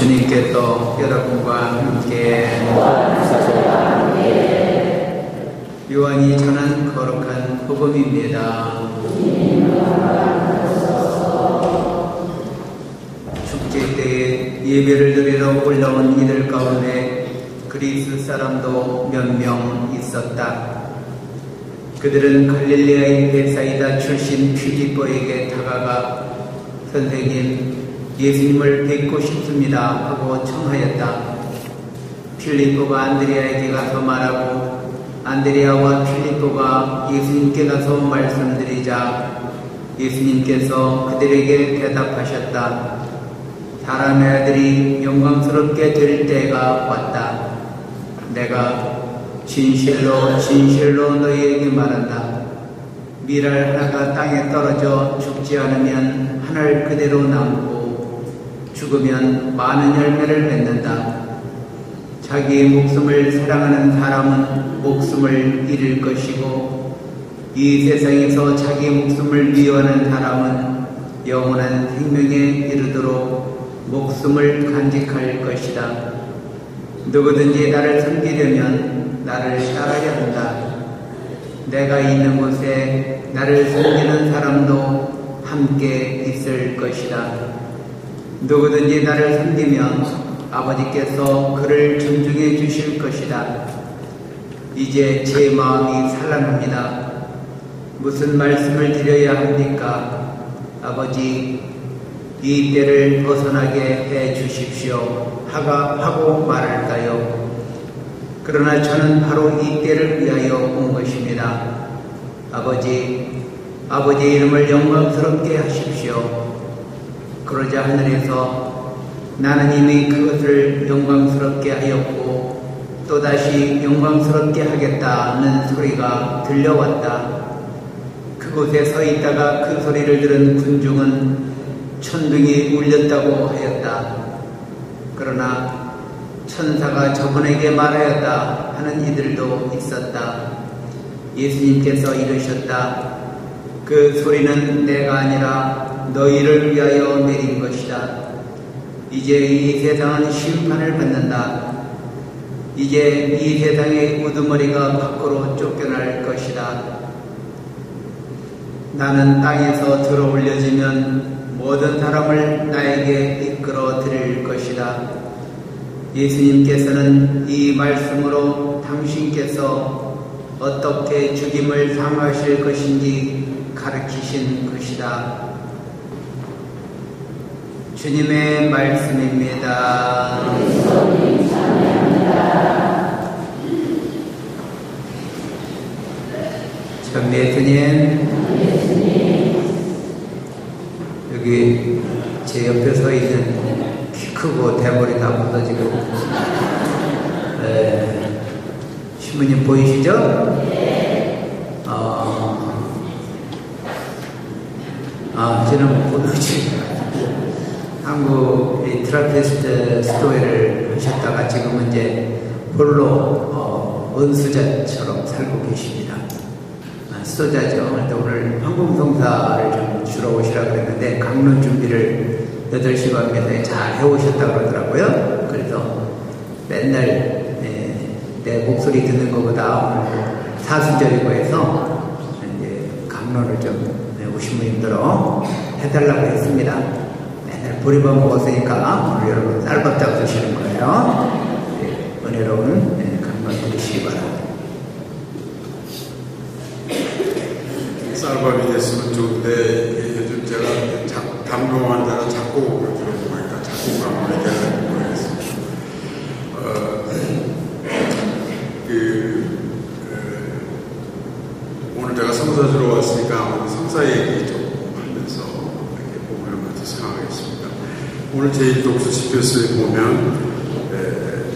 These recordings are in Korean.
주님께서 여러분과 함께 요한이 전한 거룩한 복음입니다. 축제 때에 예배를 드리러 올라온 이들 가운데 그리스 사람도 몇 명 있었다. 그들은 갈릴레아의 베사이다 출신 필리포에게 다가가 선생님, 예수님을 뵙고 싶습니다 하고 청하였다. 필리포가 안드레아에게 가서 말하고 안드레아와 필리포가 예수님께 가서 말씀드리자 예수님께서 그들에게 대답하셨다. 사람의 아들이 영광스럽게 될 때가 왔다. 내가 진실로 진실로 너희에게 말한다. 밀알 하나가 땅에 떨어져 죽지 않으면 하늘 그대로 남고 죽으면 많은 열매를 맺는다. 자기의 목숨을 사랑하는 사람은 목숨을 잃을 것이고 이 세상에서 자기 목숨을 미워하는 사람은 영원한 생명에 이르도록 목숨을 간직할 것이다. 누구든지 나를 섬기려면 나를 따라야 한다. 내가 있는 곳에 나를 섬기는 사람도 함께 있을 것이다. 누구든지 나를 섬기면 아버지께서 그를 존중해 주실 것이다. 이제 제 마음이 산란합니다. 무슨 말씀을 드려야 합니까? 아버지, 이 때를 벗어나게 해 주십시오. 하고 말할까요? 그러나 저는 바로 이 때를 위하여 온 것입니다. 아버지의 이름을 영광스럽게 하십시오. 그러자 하늘에서 나는 이미 그것을 영광스럽게 하였고 또다시 영광스럽게 하겠다는 소리가 들려왔다. 그곳에 서 있다가 그 소리를 들은 군중은 천둥이 울렸다고 하였다. 그러나 천사가 저분에게 말하였다 하는 이들도 있었다. 예수님께서 이르셨다. 그 소리는 내가 아니라 너희를 위하여 내린 것이다. 이제 이 세상은 심판을 받는다. 이제 이 세상의 우두머리가 밖으로 쫓겨날 것이다. 나는 땅에서 들어 올려지면 모든 사람을 나에게 이끌어 드릴 것이다. 예수님께서는 이 말씀으로 당신께서 어떻게 죽임을 당하실 것인지 가르치신 것이다. 주님의 말씀입니다. 참 예수님, 여기 제 옆에 서 있는 키 크고 대머리 다 묻어지고 신부님 보이시죠? 저는 보이지. 한국 트라피스트 스토어를 하셨다가 지금은 이제 홀로 은수자처럼 살고 계십니다. 수도자죠. 오늘 황금성사를 좀 주러 오시라 그랬는데 강론 준비를 8시 반에 잘 해오셨다고 그러더라고요. 그래서 맨날 내 목소리 듣는 것보다 오늘 사순절이고 해서 이제 강론을 좀 우신부님들어 해달라고 했습니다. 맨날 보리밥 먹었으니까 오늘 여러분 쌀밥 잡수시는 거예요. 은혜로운 강론 드리시기 바랍니다. 쌀밥이 됐으면 좋은데 요즘 제가 담동한다는 작곡을 들어보니까 작곡가문에 대한 모르겠습니다. 오늘 제가 성사 주러 왔으니까 아무래도 성사 얘기 좀 하면서 이렇게 복음을 먼저 생각하겠습니다. 오늘 제1독서 시표스에 보면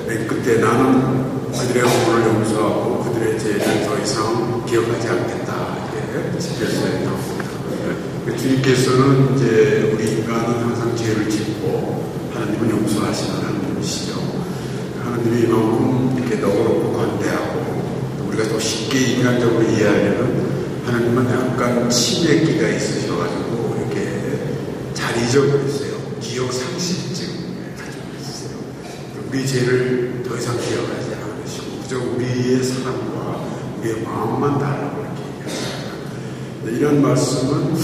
맨 끝에 나는 그들의 허물을 용서하고 그들의 죄를 더 이상 기억하지 않겠다. 이렇게 시표스에 나옵니다. 주님께서는 이제 우리 인간은 항상 죄를 짓고 하나님은 용서하시는 분이시죠. 하나님이 이만큼 이렇게 너그럽고 관대하고 우리가 더 쉽게 인간적으로 이해하려면 하나님은 약간 치매기가 있으셔가지고 이렇게 잘 잊어버렸어요. 기억 상실증 가지고 있어요. 우리 죄를 더 이상 기억하지 않으시고 그저 우리의 사랑과 우리의 마음만 달라고 이렇게 얘기하십니다. 이런 말씀은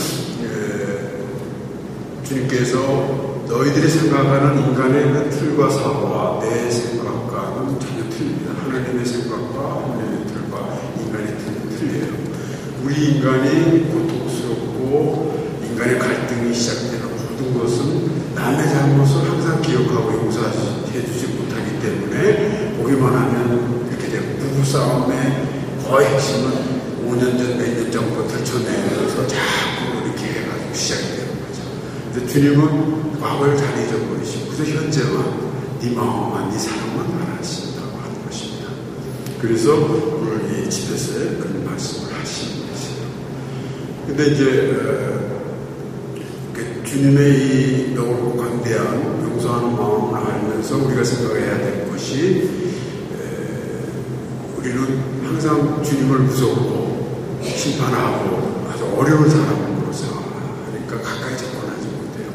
주님께서 너희들이 생각하는 인간의 그 틀과 사고와 내 생각과는 전혀 틀립니다. 하나님의 생각과 하나님의 틀과 인간의 틀은 틀려요. 우리 인간이 고통스럽고 인간의 갈등이 시작되는 모든 것은 남의 잘못을 항상 기억하고 용서해 주지 못하기 때문에 보기만 하면 이렇게 되고 부부싸움의 거의 핵심은 5년 전, 몇 년 전부터 들춰내면서 자꾸 이렇게 해가지고 시작이 되는 거죠. 근데 주님은 과거를 잘 잊어버리시고 그저 현재만 네 마음만 네 사랑만 알아하신다고 하는 것입니다. 그래서 오늘 이 집에서의 그런 말씀을 하시는 것이에요. 근데 이제 주님의 이 너무 관대한 용서하는 마음을 알면서 우리가 생각해야 될 것이 우리는 항상 주님을 무섭고 심판하고 아주 어려운 사람으로 생각하니까 가까이 접근하지 못해요.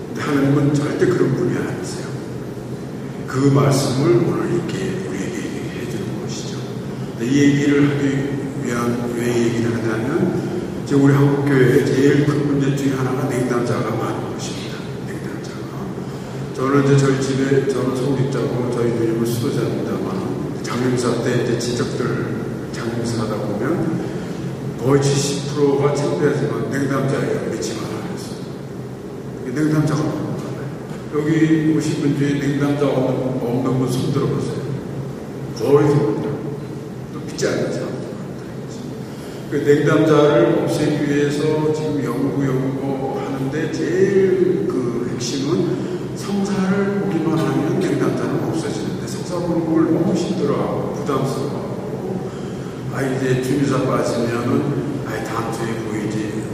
근데 하나님은 절대 그런 분이 아니세요. 그 말씀을 오늘 이렇게 우리에게 얘기해 주는 것이죠. 이 얘기를 하기 위한 왜 얘기를 하냐면 지금 우리 한국교회의 제일 큰 문제 중에 하나가 냉담자가 많은 것입니다. 냉담자가. 저는 이제 저희 집에, 저는 성직자고 저희 누님은 수도자입니다만, 장명사 때 이제 친척들 장명사 하다 보면 거의 70%가 창피하지만 냉담자예요. 우리 집 안에서. 냉담자가 없는 거예요. 여기 오신 분 중에 냉담자 없는 분 손 들어보세요. 거의 손 들어. 또 믿지 않는 사람. 그 냉담자를 없애기 위해서 지금 연구하는데 제일 그 핵심은 성사를 보기만 하면 냉담자는 없어지는데 성사 보는 걸 너무 힘들어하고 부담스러워하고 이제 주미사 빠지면은 다음 주에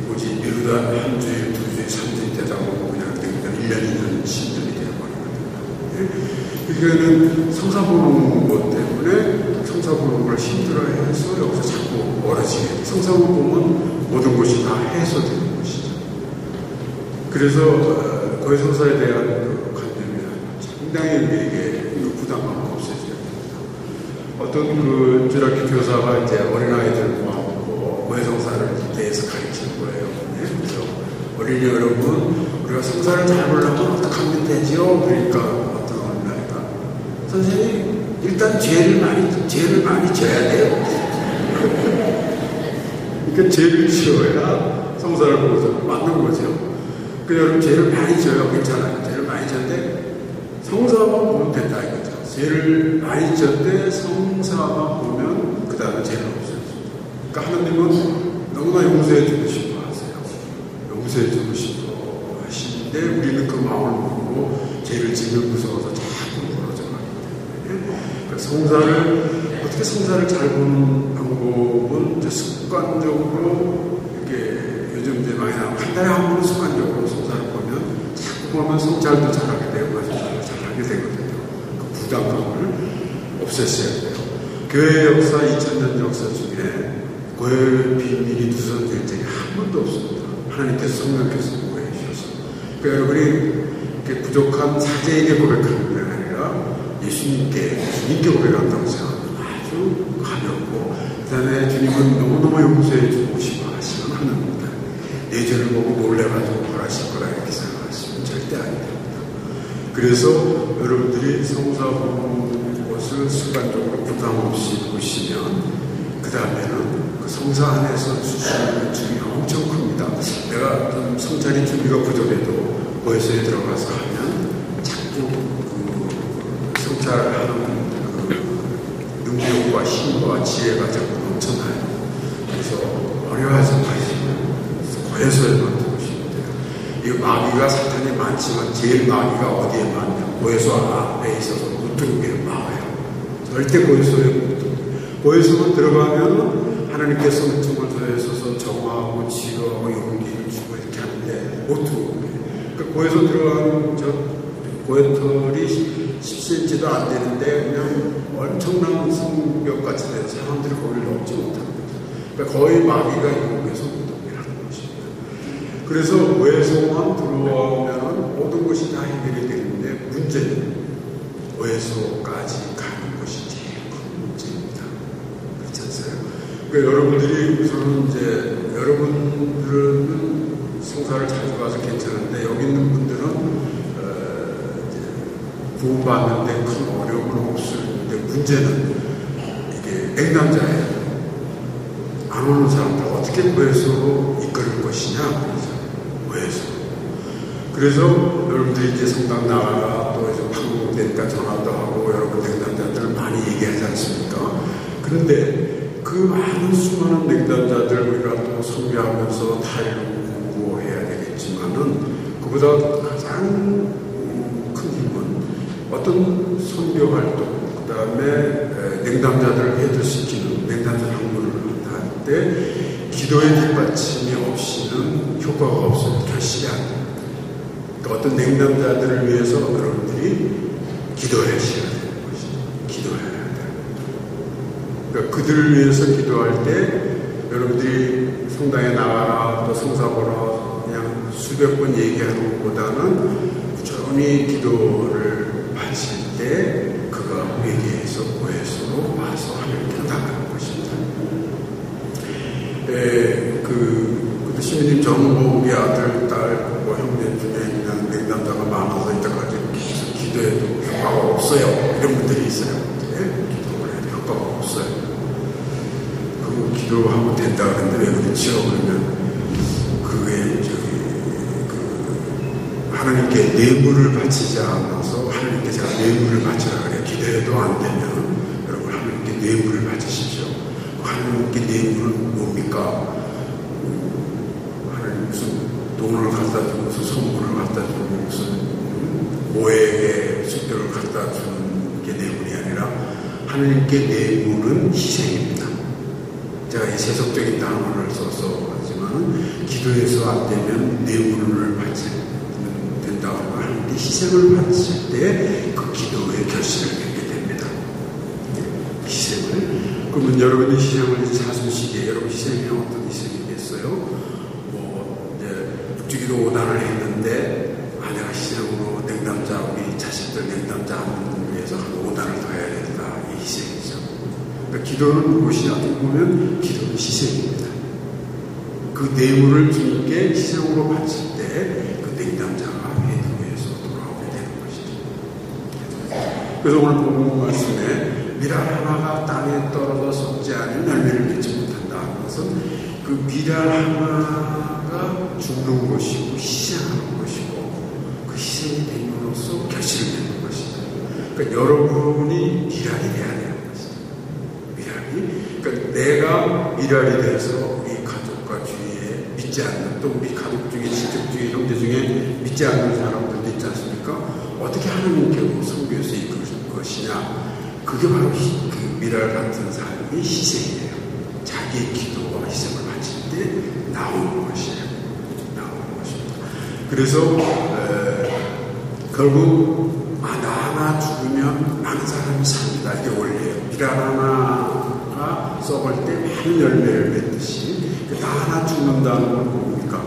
보지 미루다 한 주일, 두 주일, 3주일 되다 보고 그냥 1년, 2년, 10년이 되어버리거든요. 그러니까는 성사 보는 것 때문에 성사 보는 걸 힘들어해서 여기서 자꾸 멀어지게 돼요. 성사를 보면 모든 것이 다 해소되는 것이죠. 그래서 거의 성사에 대한 그 관념이 상당히 우리에게 부담감을 없애줘야 됩니다. 어떤 그 주일학교 교사가 이제 어린아이들 모아놓고 고해성사를 대해서 가르치는 거예요. 그래서 어린이 여러분, 우리가 성사를 잘 보려면 어떻게 하면 되죠? 그러니까 어떤 어린아이가 선생님, 일단 죄를 많이 져야 돼요. 그러니까 죄를 지어야 성사를 보고 맞는 거죠. 그 여러분 죄를 많이 져요. 괜찮아요. 죄를 많이 졌는데 성사만 보면 된다 이거죠. 죄를 많이 졌는데 성사만 보면 그 다음에 죄는 없어요. 그러니까 하나님은 너무나 용서해 주고 싶어 하세요. 용서해 주고 싶어 하시는데 우리는 그 마음을 모르고 죄를 지면 무서워서 자꾸 멀어져 가기 때문에 성사를 어떻게 성사를 잘 보는 방법은 이제 습관적으로 이렇게 요즘 이제 많이 나오고 한 달에 한 번 습관적으로 성사를 보면 자꾸 보면 성찰도 잘하게 되고 성사를 잘하게 되거든요. 그 부담감을 없앴어야 돼요. 교회 역사 2000년 역사 중에 고해 비밀이 누설될 적이 한 번도 없습니다. 하나님께서 성령께서 보호해 주셔서. 그러니까 여러분이 이렇게 부족한 사제에게 고백하는 게 아니라 예수님께 고백한다고 생각하면 아주 가볍고 그 다음에 주님은 너무너무 용서해 주고 싶어 하시는 하나님입니다. 내 죄를 보고 놀래가지고 벌하실 거라 이렇게 생각하시면 절대 아닙니다. 그래서 여러분들이 성사 보는 것을 습관적으로 부담 없이 보시면 그 다음에는 그 성사 안에서 주시는 준비가 엄청 큽니다. 내가 좀 성찰이 준비가 부족해도 고해소에 들어가서 하면 자꾸 성찰하는 능력과 힘과 지혜가 자꾸 넘쳐나요. 그래서 어려워하지 마시고 고해소에만 들어오시면 돼요. 이 마귀가 사탄이 많지만 제일 마귀가 어디에 많냐? 고해소 앞에 있어서 우두룩에 막아요. 절대 고해소에 못 들어가요. 고해소만 들어가면 하나님께서 은총을 더해서 정화하고 치유하고 용기를 주고 이렇게 하는데 못 들어오게. 그러니까 고해소 들어가는 고해털이 10cm도 안 되는데 그냥 엄청난 성벽같이 돼서 사람들이 거기를 넘지 못합니다. 그러니까 거의 마귀가 이곳에서 무덤이라는 것입니다. 그래서 고해소만 들어오면 모든 것이 다 해결이 되는데 문제는 모해소까지 가는 것이 제일 큰 문제입니다. 그렇지 않습니까? 그러니까 여러분들이 우선은 이제 여러분들은 성사를 자주 가서 괜찮은데 여기 있는 분들은 구원받는데 큰 어려움은 없는데 문제는 이게 맹단자예요. 안 오는 사람들 어떻게 모해소로 이끌 것이냐, 모해소. 그래서 여러분들이 이제 성당 나가라, 또 이제 방문되니까 전화도 하고 여러분 맹단자들을 많이 얘기하지 않습니까? 그런데 그 많은 수많은 맹단자들 우리가 또 선교하면서 타일로 공부해야 되겠지만은 그보다 가장 큰 힘은 어떤 선교 활동, 그 다음에 냉담자들을 해결시키는 냉담자 학문을 할 때 기도의 뒷받침이 없이는 효과가 없어요. 결실이 안 돼요. 그러니까 어떤 냉담자들을 위해서 여러분들이 기도하셔야 되는 것이죠. 기도해야 돼요. 그러니까 그들을 위해서 기도할 때 여러분들이 성당에 나가라, 또 성사 보러 그냥 수백 번 얘기하는 것보다는 꾸준히 기도를 바칠 때 그가 회개해서 모해소로 와서 하나님께 나가는 것입니다. 그때 시민님 전부 우리 아들, 딸, 뭐 형제 중에 그냥 냉담자가 많아서 이때까지 계속 기도해도 효과가 없어요. 이런 분들이 있어요. 기도를 해도 효과가 없어요. 그 기도하면 된다 그랬는데 왜 그렇지요? 그러면 그게 하나님께 뇌물을 바치지 않아서 하나님께 제가 뇌물을 바치라 그래. 기도해도 안 되면 여러분 하나님께 뇌물을 바치십시오. 하나님께 뇌물은 뭡니까? 하나님 무슨 돈을 갖다 주고 무슨 선물을 갖다 주고 무슨 모에게 숙제를 갖다 주는 게 뇌물이 아니라 하나님께 뇌물은 희생입니다. 제가 이 세속적인 단어를 써서 하지만 기도해서 안 되면 뇌물을 바치는 하나님께 희생을 바칠 때 그 기도의 결실을 맺게 됩니다. 희생을. 그러면 여러분이 희생을 자수시기에 여러분 희생이 어떤 희생이겠어요? 뭐 이제 북주기도 5단을 했는데 내가 희생으로 냉담자 우리 자식들 냉담자 하는 위해서 한 5단을 더 해야 된다. 이 희생이죠. 그러니까 기도는 무엇이냐? 보면 기도는 희생입니다. 그 뇌물을 주님께 희생으로 바칠 때 그 냉담자가 그래서 오늘 본문 말씀에 미랄 하나가 땅에 떨어져 썩지 않은 열매를 맺지 못한다 하는 것은 그 미랄 하나가 죽는 것이고 희생하는 것이고 그 희생이 됨으로써 결실을 맺는 것이다. 그러니까 여러분이 미랄이 돼야 되는 것이다. 미랄이. 그러니까 내가 미랄이 돼서 우리 가족과 주위에 믿지 않는 또 우리 가족 중에 친척 중에 형제 중에 믿지 않는 사람들도 있지 않습니까? 어떻게 하나님께 선교에서 이끌 것이냐. 그게 바로 그 미랄 같은 삶이 희생이에요. 자기의 기도와 희생을 바칠 때 나오는 것이에요. 나오는 것입니다. 그래서 결국 나 하나 죽으면 많은 사람이 삽니다. 이게 원래예요. 미랄 하나가 썩을 때 많은 열매를 맺듯이 나 하나 죽는다는 건 뭡니까?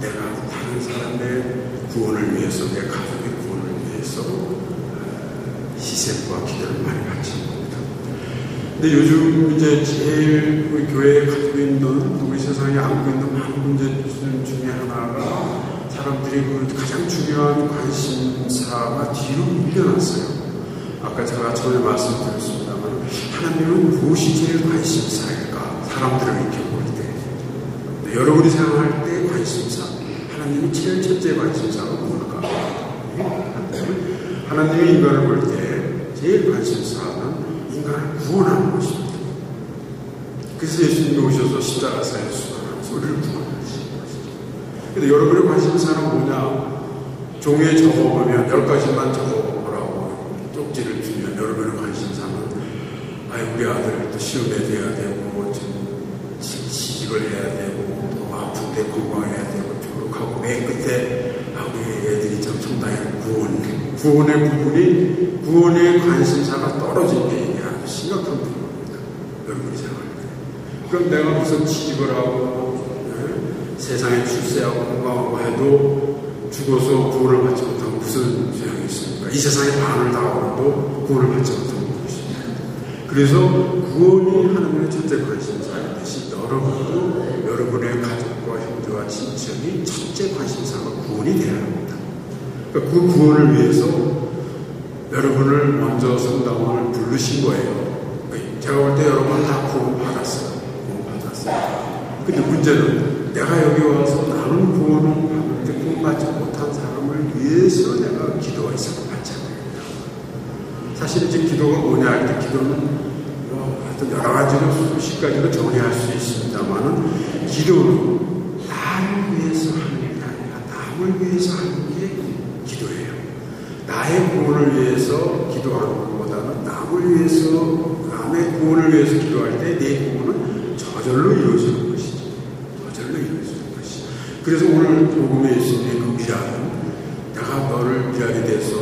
내가 다른 사람의 구원을 위해서 내 가족의 구원을 위해서 희생과 기도를 많이 바치는 겁니다. 근데 요즘 이제 제일 우리 교회에 가지고 있는 우리 세상에 안고 있는 많은 문제 중에 하나가 사람들이 그 가장 중요한 관심사가 뒤로 밀려났어요. 아까 제가 전에 말씀드렸습니다만 하나님은 무엇이 제일 관심사일까? 사람들을 이렇게 볼 때 여러분이 생각할 때 관심사 하나님이 제일 첫째 관심사가 뭘까? 하나님이 인간을 볼 때 제일 관심사는 인간을 구원하는 것입니다. 그래서 예수님이 오셔서 십자가사에 수고하면서 우리를 구원하시는 것이죠. 근데 여러분의 관심사는 뭐냐? 종이에 적어보면 10가지만 적어보라고 쪽지를 주면 여러분의 관심사는 우리 아들 또 시험에 돼야 되고 취직을 해야 되고 또 아픈데 건강해야 되고 졸업하고 맨 끝에 우리 애들이 참 청당에 구원의 부분이 구원의 관심사가 떨어진 게 이게 아주 심각한 부분입니다. 여러분이 생각할 때. 그럼 내가 무슨 취직을 하고 세상에 출세하고 건강하고 해도 죽어서 구원을 받지 못하면 무슨 소용이 있습니까? 이 세상에 반을 다 얻어도 구원을 받지 못하는 것입니다. 그래서 구원이 하나님의 첫째 관심사이듯이 여러분도 여러분의 가족과 형제와 친척이 첫째 관심사가 구원이 되어야 합니다. 그러니까 그 구원을 위해서 여러분을 먼저 성당을 부르신 거예요. 제가 볼 때 여러분 다 구원 받았어요. 근데 문제는 내가 여기 와서 나는 구원을 받는데 구원받지 못한 사람을 위해서 내가 기도가 있어서 받잖아요. 사실 이제 기도가 뭐냐 할 때 기도는 하여튼 여러 가지로 수십 가지로 정의할 수 있습니다만은 기도는 나를 위해서 하는 게 아니라 남을 위해서 하는 게 기도예요. 나의 구원을 위해서 기도하는 것보다는 남을 위해서 남의 구원을 위해서 기도할 때 내 구원은 저절로 이루어지는 것이죠. 저절로 이루어지는 것이죠. 그래서 오늘 복음의 예수님의 그 미랄은 내가 너를 미랄이 돼서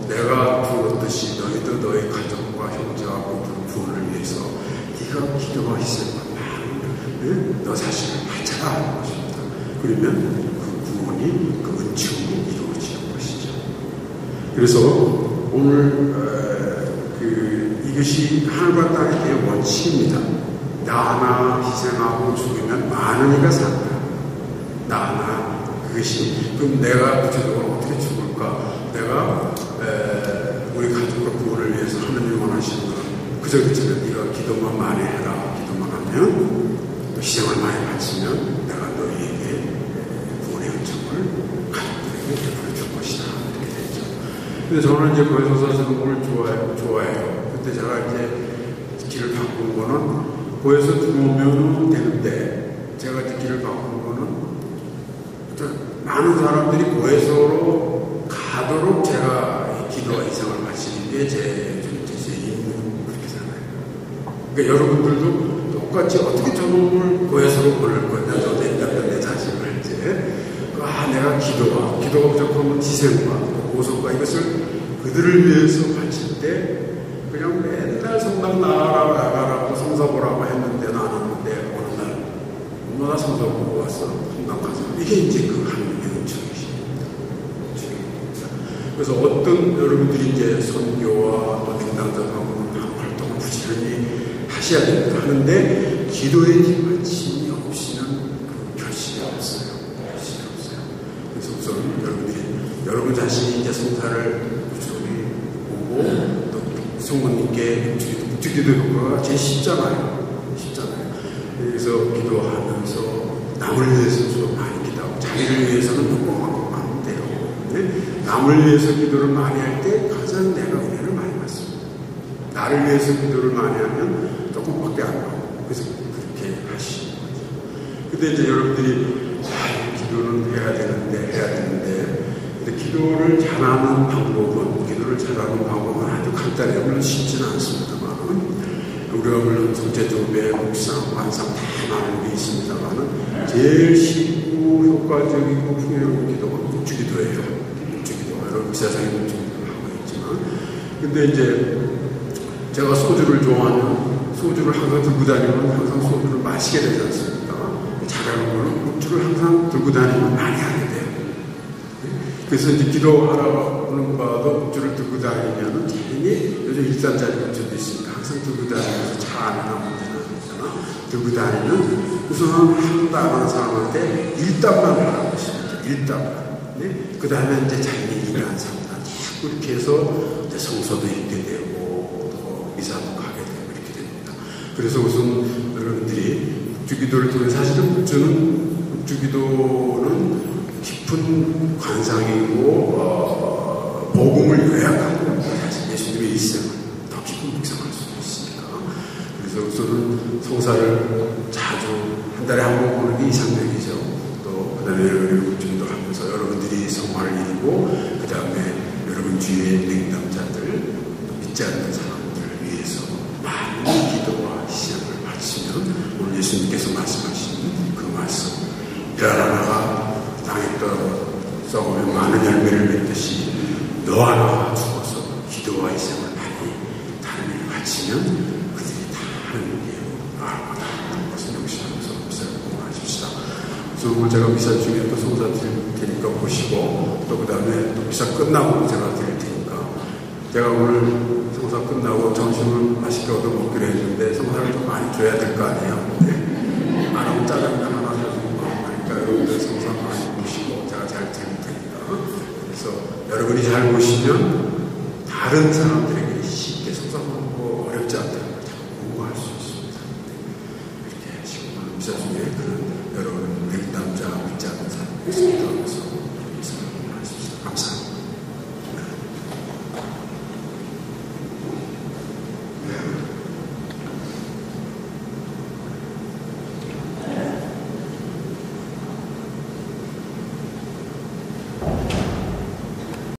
내가 두었듯이 너희도 너의 가족과 형제와 모든 구원을 위해서 네가 기도가 있을 만한 너 자신을 바쳐라 하는 것입니다. 그러면 그 구원이 그 은총이 이루어지는 것이죠. 그래서 오늘 이것이 하늘과 땅의 대의 원칙입니다. 나 하나 희생하고 죽으면 많은 이가 산다. 나 하나 그것이 그럼 내가 구체적으로 어떻게 죽을까? 내가 우리 가족과 구원을 위해서 하느님 원하시는 건 그저 그치는 네가 기도만 많이 해라. 기도만 하면 또 희생을 많이 바치면 내가 너희에게 구원의 은총을 가족들에게 베풀어 줄 것이다. 이렇게 되죠. 근데 저는 이제 고해성사 제도를 좋아해요. 그때 제가 이제 길을 바꾼 거는 고해서 들어오면 되는데 제가 이제 길을 바꾼 거는 많은 사람들이 고해서로 가도록 제가 기도와 이상을 바치는 게 제 임무 그렇게 생각해요. 그러니까 여러분들도 똑같이 어떻게 저놈을 고해서로 보낼 거냐 내 자신을 할 때 내가 기도가 부족하면 희생과 보석과 이것을 그들을 위해서 바칠 때 그냥 맨날 성당 나가라고 성서 보라고 했는데 나왔는데 어느 날 얼마나 성서 보고 왔어 성당 가서 이게 이제 그 하나님의 은총이십니다. 그래서 어떤 여러분들이 이제 선교와 또 등당자하고는 활동을 부지런히 하셔야 됩니다. 하는데 기도의 뒷받침이 없이는 그 결실이 없어요. 그래서 우선 여러분 자신이 이제 성사를 부지런히 보고 성모님께 묵주기도 효과가 제일 쉽잖아요. 그래서 기도하면서 남을 위해서 좀 많이 기도하고 자기를 위해서는 조금만 하면 돼요. 네? 남을 위해서 기도를 많이 할 때 가장 내가 은혜를 많이 받습니다. 나를 위해서 기도를 많이 하면 조금밖에 안 나오고 그래서 그렇게 하시는 거죠. 근데 이제 여러분들이 기도는 해야 되는데 근데 기도를 잘하는 방법은 아주 간단해요. 물론 쉽지는 않습니다만 우리가 물론 정체조배, 묵상, 관상 다 많은 게 있습니다만 제일 쉽고 효과적이고 풍요로운 기도가 묵주기도예요. 여러분 세상에 묵주기도를 하고 있지만 근데 이제 제가 소주를 좋아하면 소주를 항상 들고 다니면 항상 소주를 마시게 되지 않습니까? 잘하는 거는 묵주를 항상 들고 다니면 많이 하게 돼요. 그래서 이제 기도하라는 바도 묵주를 들고 다니면 괜히 요즘 일산짜리 묵주도 있으니까 항상 들고 다니면서 차 안에나 문제나 들고 다니면 우선 한도 안 하는 사람한테 일단만 하라고 했습니다. 일단만. 네? 그 다음에 이제 자기 일한 사람들 자꾸 이렇게 해서 이제 성서도 읽게 되고 또 미사도 가게 되고 이렇게 됩니다. 그래서 우선 여러분들이 묵주기도를 통해 사실은 묵주기도는 깊은 관상이고 복음을 요약하는 사실 예수님의 일생을 더 깊은 묵상할 수 있으니까 그래서 우선은 성사를 자주 한 달에 한 번 보는 게 이상적이죠. 또 그 다음에 여러분 기도하면서 여러분들이 성화를 이루고 그 다음에 여러분 주위에 냉담자들 믿지 않는 사람들을 위해서 많은 기도와 희생을 바치면 오늘 예수님께서 말씀하신 그 말씀 하나가 땅에 썩으면 많은 열매를 맺듯이 너 하나가 죽어서 기도와 희생을 많이 다른 일을 바치면 그들이 다 하나님께 나을 거다 하는 것을 명심하면서 공부하십시다. 그래서 오늘 제가 미사 중에 또 성사 드릴 테니까 보시고, 또 그 다음에 또 미사 끝나고 제가 드릴 테니까, 제가 오늘 성사 끝나고 점심을 맛있게 얻어먹기로 했는데 성사를 좀 많이 줘야 될 거 아니에요? 네. 안 하면 짜장면 하나 사주고 그러니까 여러분들 성사 많이 보시고 제가 잘 드릴 테니까. 그래서 여러분이 잘 보시면 다른 사람들에게 쉽게 성사 보는 거 어렵지 않다는 걸 잘 공부할 수 있습니다. 이렇게 지금 미사 중에 그런 여러분 맹담자 믿지 않는 사람이 있습니다. 그래서